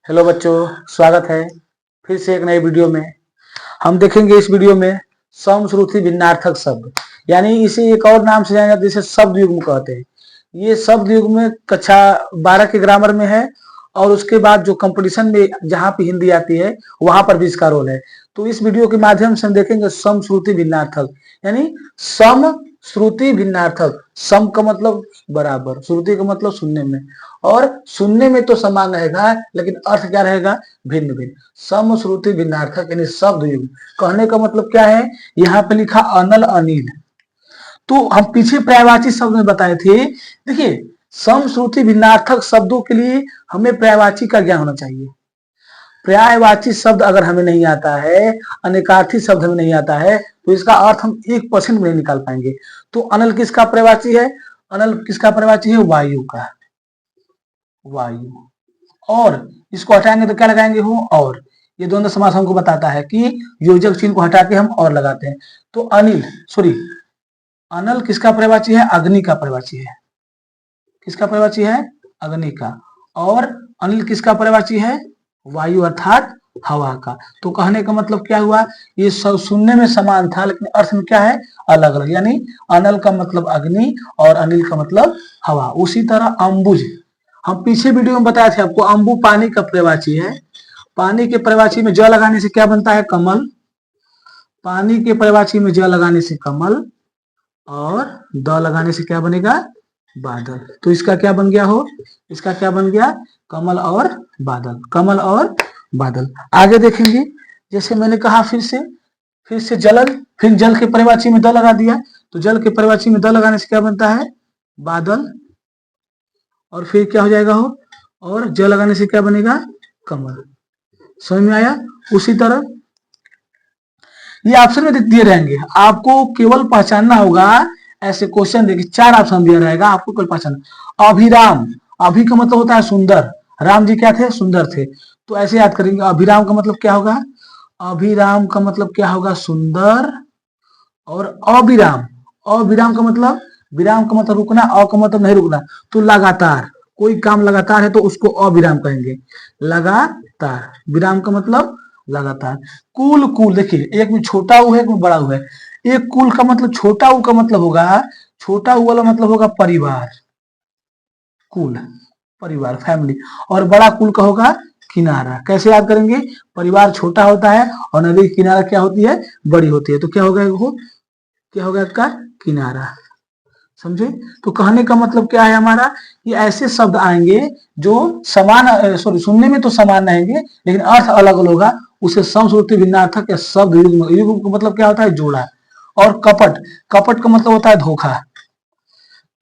Hello बच्चों, स्वागत है फिर से एक नई वीडियो में। हम देखेंगे इस वीडियो में समश्रुति भिन्नार्थक शब्द, यानी इसे एक और नाम से जाना जाता है जिसे शब्द युग्म कहते हैं। ये शब्द युग्म कक्षा 12 के ग्रामर में है और उसके बाद जो कंपटीशन में जहाँ पे हिंदी आती है वहां पर भी इसका रोल है। तो इस वीडियो के माध्यम से हम देखेंगे समश्रुति भिन्नार्थक, यानी सम श्रुति भिन्नार्थक। सम का मतलब बराबर, श्रुति का मतलब सुनने में, और सुनने में तो समान रहेगा लेकिन अर्थ क्या रहेगा, भिन्न भिन्न। सम श्रुति भिन्नार्थक यानी शब्द युग्म। कहने का मतलब क्या है, यहाँ पे लिखा अनल अनिल, तो हम पीछे पर्यायवाची शब्द में बताए थे। देखिए, सम श्रुति भिन्नार्थक शब्दों के लिए हमें पर्यायवाची का ज्ञान होना चाहिए। पर्यायवाची शब्द अगर हमें नहीं आता है, अनेकार्थी शब्द हमें नहीं आता है, तो इसका अर्थ हम 1% में नहीं निकाल पाएंगे। तो अनल किसका पर्यायवाची है, अनल किसका पर्यायवाची है, वायु का, वायु। और इसको हटाएंगे तो क्या लगाएंगे, हो और। ये द्वंद्व समास हमको बताता है कि योजक चिन्ह को हटा के हम और लगाते हैं। तो अनल किसका पर्यायवाची है, अग्नि का पर्यायवाची है। किसका पर्यायवाची है, अग्नि का। और अनिल किसका पर्यायवाची है, वायु अर्थात हवा का। तो कहने का मतलब क्या हुआ, ये सब सुनने में समान था लेकिन अर्थ में क्या है, अलग अलग। यानी अनल का मतलब अग्नि और अनिल का मतलब हवा। उसी तरह अम्बुज, हम पीछे वीडियो में बताए थे आपको, अम्बु पानी का पर्यायवाची है। पानी के पर्यायवाची में ज लगाने से क्या बनता है, कमल। पानी के पर्यायवाची में ज लगाने से कमल और द लगाने से क्या बनेगा, बादल। तो इसका क्या बन गया हो, इसका क्या बन गया, कमल और बादल, कमल और बादल। आगे देखेंगे, जैसे मैंने कहा फिर से जलल, फिर जल के पर्यायवाची में द लगा दिया, तो जल के पर्यायवाची में द लगाने से क्या बनता है, बादल। और फिर क्या हो जाएगा हो, और ज लगाने से क्या बनेगा, कमल। समझ में आया। उसी तरह ये ऑप्शन में दिए रहेंगे, आपको केवल पहचानना होगा। ऐसे क्वेश्चन देखिए, 4 ऑप्शन दिया रहेगा, आपको केवल पहचानना। अभिराम, अभि का मतलब होता है सुंदर, राम जी क्या थे, सुंदर थे। तो ऐसे याद करेंगे, अभिराम का मतलब क्या होगा, अभिराम का मतलब क्या होगा, सुंदर। और अविराम, अविराम का मतलब, विराम का मतलब रुकना, अ का मतलब नहीं रुकना। तो लगातार, कोई काम लगातार है तो उसको अविराम कहेंगे, लगातार। विराम का मतलब लगातार। कुल, कुल देखिए, एक में छोटा ऊ है, एक में बड़ा ऊ है। एक कुल का मतलब, छोटा ऊ का मतलब होगा, छोटा ऊ वाला मतलब होगा परिवार, कुल परिवार, फैमिली। और बड़ा कुल का होगा किनारा। कैसे याद करेंगे, परिवार छोटा होता है और नदी की किनारा क्या होती है, बड़ी होती है। तो क्या होगा, क्या होगा इसका, किनारा। समझे। तो कहने का मतलब क्या है हमारा, ये ऐसे शब्द आएंगे जो समान, सॉरी, सुनने में तो समान रहेंगे लेकिन अर्थ अलग अलग होगा। उसे समश्रुति भिन्नार्थक या शब्द युग्म। युग्म का मतलब क्या होता है, जोड़ा। और कपट, कपट का मतलब होता है धोखा,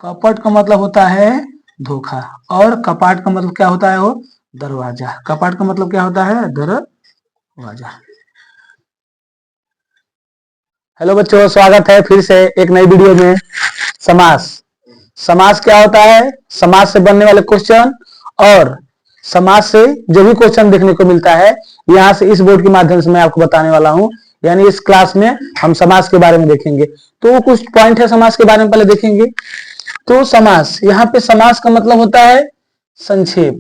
कपट का मतलब होता है धोखा। और कपाट का मतलब क्या होता है, वो दरवाजा। कपाट का मतलब क्या होता है, दरवाजा। हेलो बच्चों, स्वागत है फिर से एक नई वीडियो में। समास, समास क्या होता है, समास से बनने वाले क्वेश्चन और समास से जो भी क्वेश्चन देखने को मिलता है, यहाँ से इस बोर्ड के माध्यम से मैं आपको बताने वाला हूँ। यानी इस क्लास में हम समास के बारे में देखेंगे। तो कुछ पॉइंट है समास के बारे में, पहले देखेंगे। तो समास, यहाँ पे समास का मतलब होता है संक्षेप।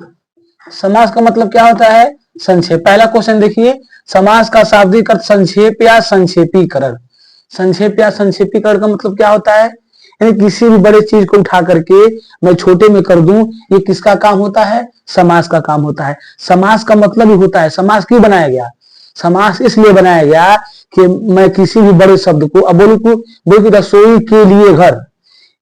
समास का मतलब क्या होता है, संक्षेप। पहला क्वेश्चन देखिए, समास का शाब्दिक अर्थ संक्षेप या संक्षेपीकरण। संक्षेप या संक्षेपीकरण का मतलब क्या होता है, यानी किसी भी बड़े चीज को उठा करके मैं छोटे में कर दूं, ये किसका काम होता है, समास का काम होता है। समास का मतलब ही होता है, समास क्यों बनाया गया, समास इसलिए बनाया गया कि मैं किसी भी बड़े शब्द को, अब बोलू रसोई के लिए घर,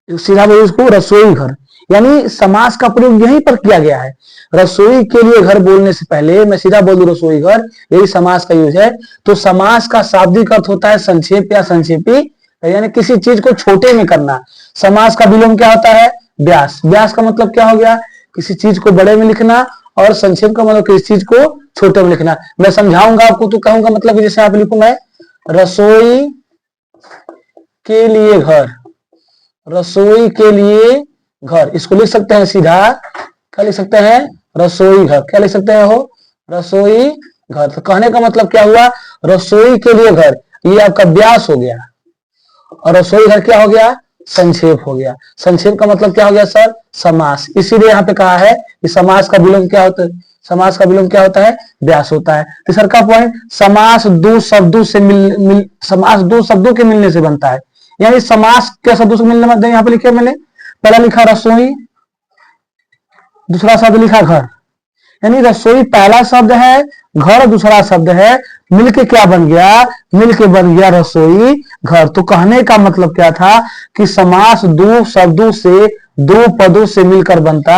सीधा बोलो उसको रसोई घर, यानी समास का प्रयोग यहीं पर किया गया है। रसोई के लिए घर बोलने से पहले मैं सीधा बोल दूं रसोई घर, यही समास का यूज है। तो समास का शाब्दिक अर्थ होता है संक्षेप या संक्षेपी, यानी किसी चीज को छोटे में करना। समास का विलोम क्या होता है, व्यास। व्यास का मतलब क्या हो गया, किसी चीज को बड़े में लिखना, और संक्षेप का मतलब किसी चीज को छोटे में लिखना। मैं समझाऊंगा आपको तो कहूंगा, मतलब जैसे आप लिखूं मैं, रसोई के लिए घर, रसोई के लिए घर, इसको लिख सकते हैं सीधा, क्या लिख सकते हैं, रसोई घर। क्या लिख सकते हैं, हो रसोई घर। तो कहने का मतलब क्या हुआ, रसोई के लिए घर, ये आपका व्यास हो गया। और रसोई घर क्या हो गया, संक्षेप हो गया। संक्षेप का मतलब क्या हो गया सर, समास। इसीलिए यहाँ पे कहा है कि समास का विलोम क्या होता है, समास का विलोम क्या होता है? व्यास होता है। तीसरा का पॉइंट, समास दो शब्दों से समास दो शब्दों के मिलने से बनता है। यानी समास क्या शब्दों से मिलने में, यहाँ पे लिखे मैंने, पहला लिखा रसोई, दूसरा शब्द लिखा घर, यानी रसोई पहला शब्द है, घर दूसरा शब्द है, मिलके क्या बन गया? मिलके बन गया रसोई घर। तो कहने का मतलब क्या था कि समास दो शब्दों से, दो पदों से मिलकर बनता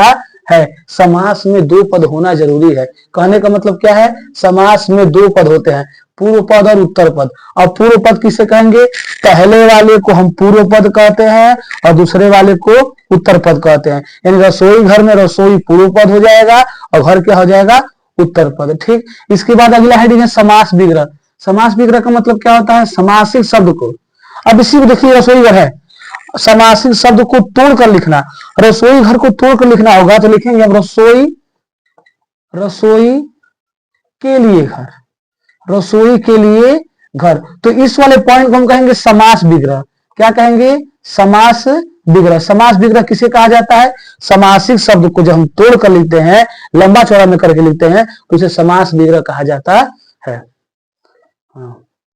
है। समास में दो पद होना जरूरी है। कहने का मतलब क्या है? समास में दो पद होते हैं, पूर्व पद और उत्तर पद। और पूर्व पद किसे कहेंगे? पहले वाले को हम पूर्व पद कहते हैं और दूसरे वाले को उत्तर पद कहते हैं। यानी रसोई घर में रसोई पूर्व पद हो जाएगा और घर क्या हो जाएगा? उत्तर पद। ठीक, इसके बाद अगला हेडिंग है समास विग्रह। समास विग्रह का मतलब क्या होता है? समासिक शब्द को, अब इसी को देखिए, रसोई घर है, समासिक शब्द को तोड़कर लिखना, रसोई घर को तोड़कर लिखना होगा तो लिखेंगे हम रसोई, रसोई के लिए घर, रसोई के लिए घर। तो इस वाले पॉइंट को हम कहेंगे समास विग्रह। क्या कहेंगे? समास विग्रह। समास विग्रह किसे कहा जाता है? समासिक शब्द को जब हम तोड़ कर लिखते हैं, लंबा चौड़ा में करके लिखते हैं, तो इसे समास विग्रह कहा जाता है। हाँ।